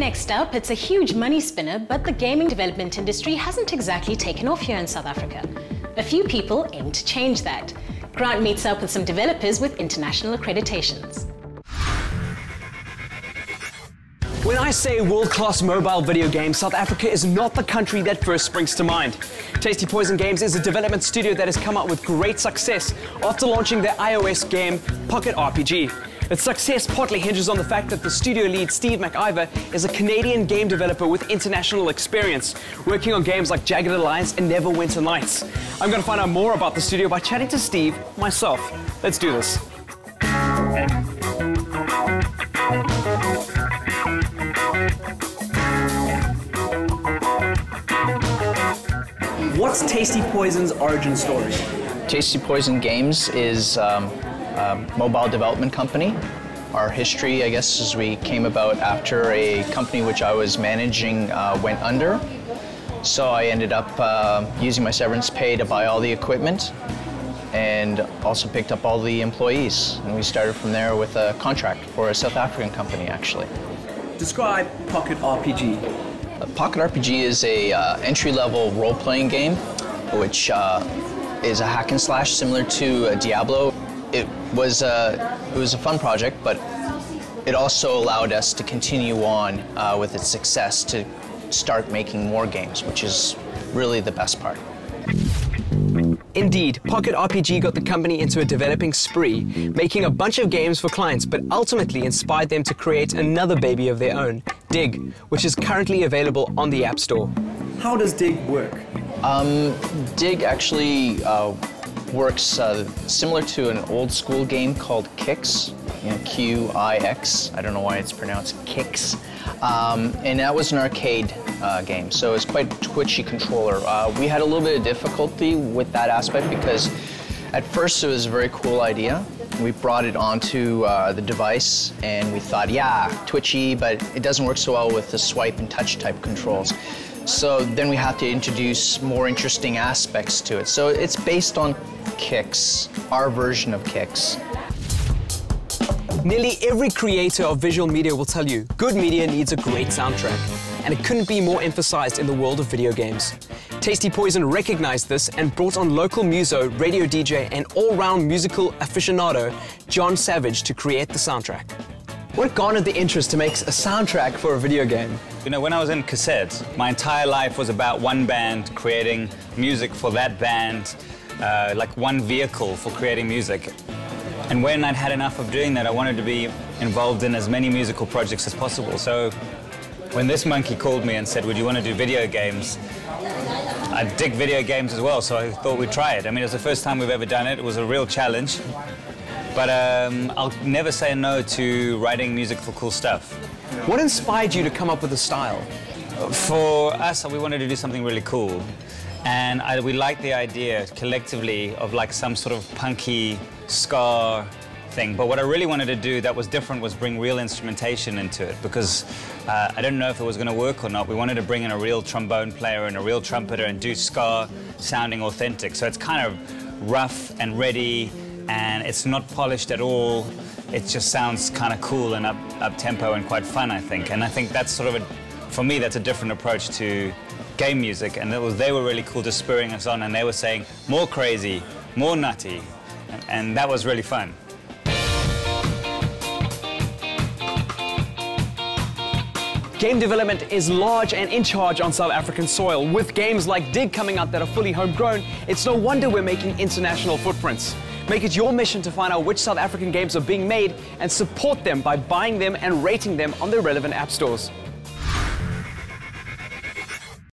Next up, it's a huge money spinner, but the gaming development industry hasn't exactly taken off here in South Africa. A few people aim to change that. Grant meets up with some developers with international accreditations. When I say world-class mobile video games, South Africa is not the country that first springs to mind. Tasty Poison Games is a development studio that has come up with great success after launching their iOS game, Pocket RPG. Its success partly hinges on the fact that the studio lead, Steve McIver, is a Canadian game developer with international experience, working on games like Jagged Alliance and Neverwinter Nights. I'm going to find out more about the studio by chatting to Steve myself. Let's do this. What's Tasty Poison's origin story? Tasty Poison Games is a mobile development company. Our history, I guess, is we came about after a company which I was managing went under. So I ended up using my severance pay to buy all the equipment and also picked up all the employees. And we started from there with a contract for a South African company, actually. Describe Pocket RPG. Pocket RPG is a entry-level role-playing game, which is a hack and slash similar to Diablo. It was a fun project, but it also allowed us to continue on with its success to start making more games, which is really the best part. Indeed, Pocket RPG got the company into a developing spree, making a bunch of games for clients, but ultimately inspired them to create another baby of their own, Dig, which is currently available on the App Store. How does Dig work? Dig actually works similar to an old school game called Kix, Q-I-X. I don't know why it's pronounced Kix. And that was an arcade game, so it's quite a twitchy controller. We had a little bit of difficulty with that aspect because at first it was a very cool idea. We brought it onto the device and we thought, yeah, twitchy, but it doesn't work so well with the swipe and touch type controls. So then we have to introduce more interesting aspects to it. So it's based on Kix, our version of Kix. Nearly every creator of visual media will tell you, good media needs a great soundtrack. And it couldn't be more emphasized in the world of video games. Tasty Poison recognized this and brought on local muso, radio DJ, and all-round musical aficionado, John Savage, to create the soundtrack. What garnered the interest to make a soundtrack for a video game? You know, when I was in cassettes, my entire life was about one band creating music for that band, like one vehicle for creating music. And when I'd had enough of doing that, I wanted to be involved in as many musical projects as possible. So when this monkey called me and said, would you want to do video games? I dig video games as well, so I thought we'd try it. I mean, it was the first time we've ever done it. It was a real challenge. But I'll never say no to writing music for cool stuff. What inspired you to come up with the style? For us, we wanted to do something really cool. And we liked the idea collectively of like some sort of punky ska thing. But what I really wanted to do that was different was bring real instrumentation into it, because I didn't know if it was going to work or not. We wanted to bring in a real trombone player and a real trumpeter and do ska sounding authentic. So it's kind of rough and ready, and it's not polished at all. It just sounds kind of cool and up-tempo and quite fun, I think. And I think that's sort of, for me, that's a different approach to game music. And they were really cool, just spurring us on, and they were saying, more crazy, more nutty. And that was really fun. Game development is large and in charge on South African soil. With games like Dig coming out that are fully homegrown, it's no wonder we're making international footprints. Make it your mission to find out which South African games are being made and support them by buying them and rating them on their relevant app stores.